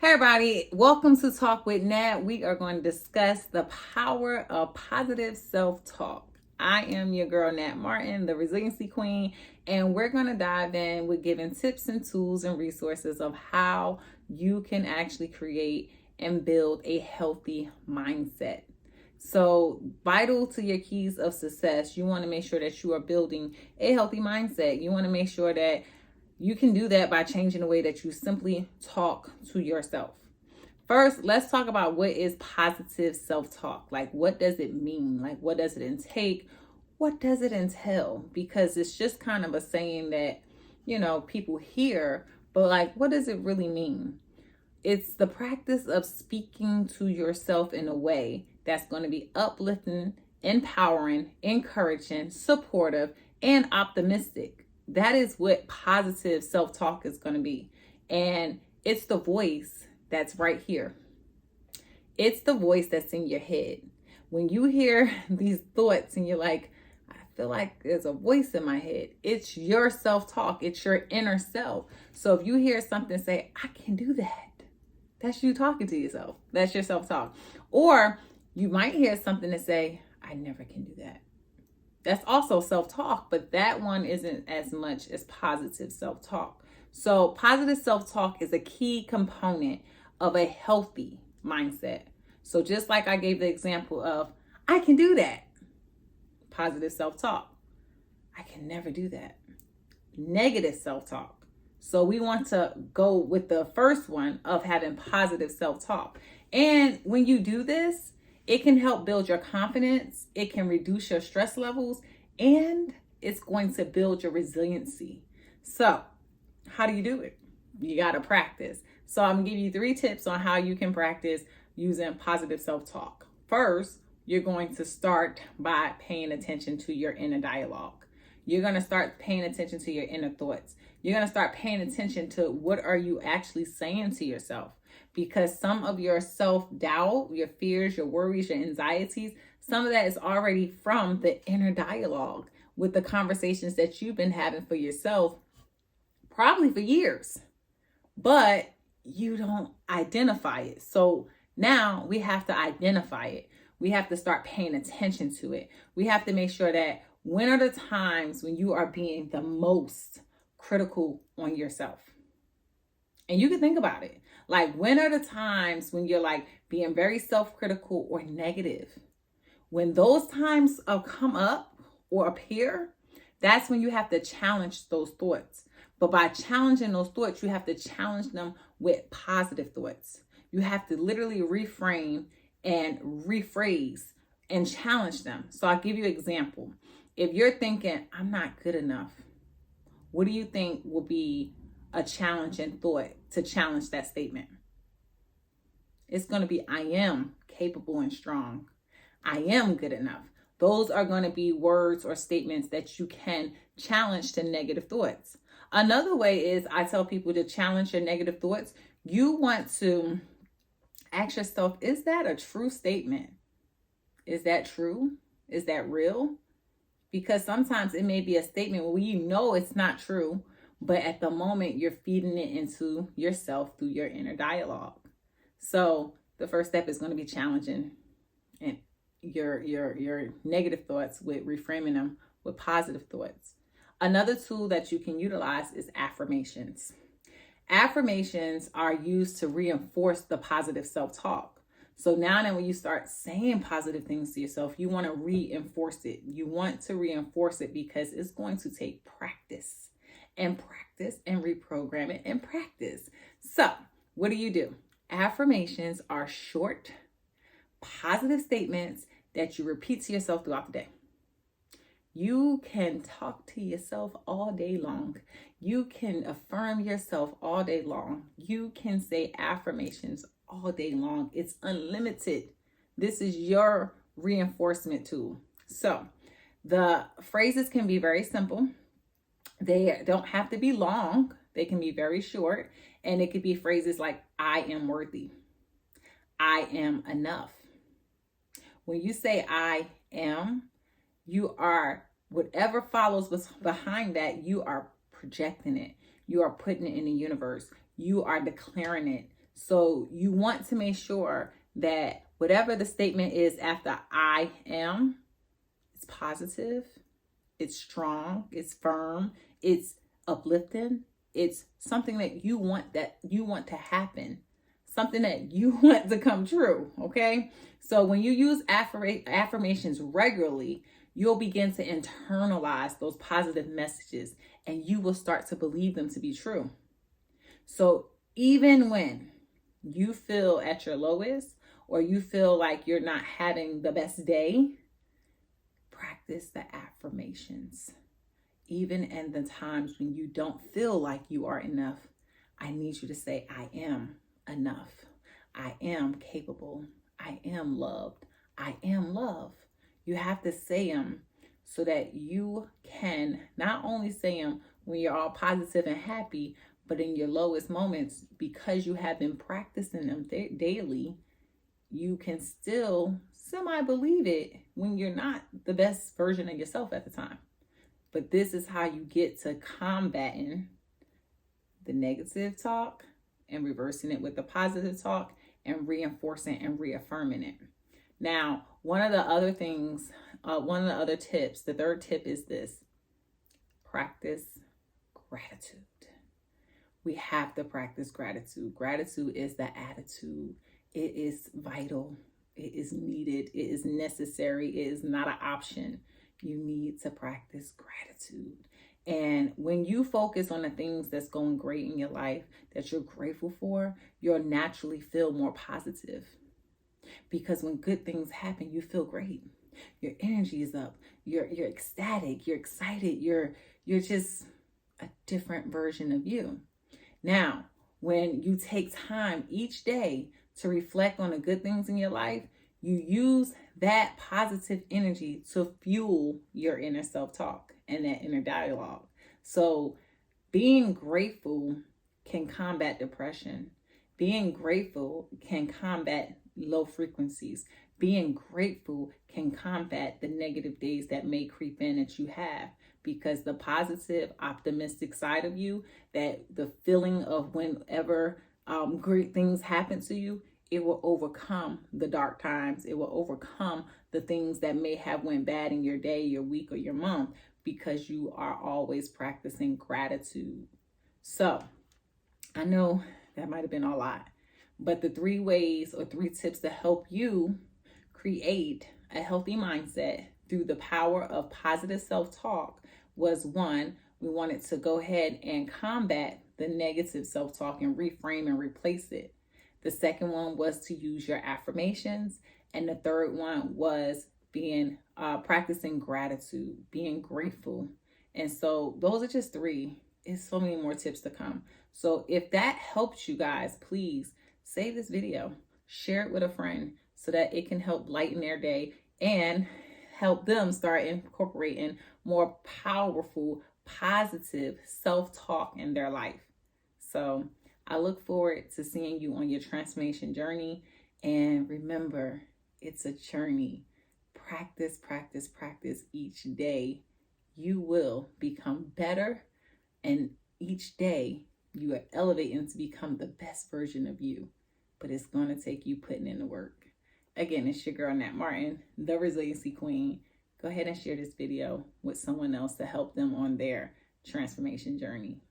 Hey everybody, welcome to Talk with Nat. We are going to discuss the power of positive self-talk. I am your girl Nat Martin, the resiliency queen, and we're going to dive in with giving tips and tools and resources of how you can actually create and build a healthy mindset. So, vital to your keys of success, you want to make sure that you are building a healthy mindset. You want to make sure that you can do that by changing the way that you simply talk to yourself. First, let's talk about what is positive self-talk. Like, what does it mean? Like, what does it intake? What does it entail? Because it's just kind of a saying that, people hear, but like, what does it really mean? It's the practice of speaking to yourself in a way that's going to be uplifting, empowering, encouraging, supportive, and optimistic. That is what positive self-talk is going to be. And it's the voice that's right here. It's the voice that's in your head. When you hear these thoughts and you're like, I feel like there's a voice in my head, it's your self-talk. It's your inner self. So if you hear something say, I can do that, that's you talking to yourself. That's your self-talk. Or you might hear something that say, I never can do that. That's also self-talk, but that one isn't as much as positive self-talk. So positive self-talk is a key component of a healthy mindset. So just like I gave the example of, I can do that. Positive self-talk. I can never do that. Negative self-talk. So we want to go with the first one of having positive self-talk. And when you do this, it can help build your confidence, it can reduce your stress levels, and it's going to build your resiliency. So, how do you do it? You got to practice. So, I'm going to give you 3 tips on how you can practice using positive self-talk. First, you're going to start by paying attention to your inner dialogue. You're going to start paying attention to your inner thoughts. You're going to start paying attention to what are you actually saying to yourself. Because some of your self-doubt, your fears, your worries, your anxieties, some of that is already from the inner dialogue with the conversations that you've been having for yourself, probably for years, but you don't identify it. So now we have to identify it. We have to start paying attention to it. We have to make sure that when are the times when you are being the most critical on yourself? And you can think about it. Like, when are the times when you're like being very self-critical or negative? When those times come up or appear, that's when you have to challenge those thoughts. But by challenging those thoughts, you have to challenge them with positive thoughts. You have to literally reframe and rephrase and challenge them. So I'll give you an example. If you're thinking, I'm not good enough, what do you think will be a challenging thought to challenge that statement? It's going to be, I am capable and strong. I am good enough. Those are going to be words or statements that you can challenge to negative thoughts. Another way is, I tell people to challenge your negative thoughts. You want to ask yourself, is that a true statement? Is that true? Is that real? Because sometimes it may be a statement where you know it's not true, but at the moment you're feeding it into yourself through your inner dialogue. So the first step is going to be challenging and your negative thoughts with reframing them with positive thoughts. Another tool that you can utilize is affirmations. Affirmations are used to reinforce the positive self-talk. So now that when you start saying positive things to yourself, you want to reinforce it. You want to reinforce it because it's going to take practice and reprogram it and practice. So what do? Affirmations are short, positive statements that you repeat to yourself throughout the day. You can talk to yourself all day long. You can affirm yourself all day long. You can say affirmations all day long. It's unlimited. This is your reinforcement tool. So the phrases can be very simple. They don't have to be long. They can be very short. And it could be phrases like, I am worthy. I am enough. When you say I am, you are, whatever follows what's behind that, you are projecting it. You are putting it in the universe. You are declaring it So you want to make sure that whatever the statement is after I am, it's positive, it's strong, it's firm, it's uplifting, it's something that you want to happen, something that you want to come true. Okay, so when you use affirmations regularly, you'll begin to internalize those positive messages and you will start to believe them to be true. So even when you feel at your lowest or you feel like you're not having the best day, practice the affirmations. Even in the times when you don't feel like you are enough, I need you to say, I am enough. I am capable. I am loved. I am love. You have to say them so that you can not only say them when you're all positive and happy, but in your lowest moments, because you have been practicing them daily, you can still semi-believe it when you're not the best version of yourself at the time. But this is how you get to combating the negative talk and reversing it with the positive talk and reinforcing and reaffirming it. Now, one of the other tips, the third tip is this: practice gratitude. We have to practice gratitude. Gratitude is the attitude. It is vital. It is needed. It is necessary. It is not an option. You need to practice gratitude. And when you focus on the things that's going great in your life, that you're grateful for, you'll naturally feel more positive. Because when good things happen, you feel great. Your energy is up. You're ecstatic. You're excited. You're just a different version of you. Now, when you take time each day to reflect on the good things in your life, you use that positive energy to fuel your inner self-talk and that inner dialogue. So being grateful can combat depression. Being grateful can combat low frequencies. Being grateful can combat the negative days that may creep in that you have, because the positive, optimistic side of you, that the feeling of whenever great things happen to you, it will overcome the dark times. It will overcome the things that may have went bad in your day, your week, or your month, because you are always practicing gratitude. So I know that might have been a lot, but the 3 ways or 3 tips to help you create a healthy mindset through the power of positive self-talk was: 1, we wanted to go ahead and combat the negative self-talk and reframe and replace it. The second one was to use your affirmations. And the third one was practicing gratitude, being grateful. And so those are just 3. There's so many more tips to come. So if that helps you guys, please save this video, share it with a friend so that it can help lighten their day and help them start incorporating more powerful, positive self-talk in their life. So I look forward to seeing you on your transformation journey. And remember, it's a journey. Practice, practice, practice each day. You will become better. And each day you are elevating to become the best version of you. But it's going to take you putting in the work. Again, it's your girl, Nat Martin, the Resiliency Queen. Go ahead and share this video with someone else to help them on their transformation journey.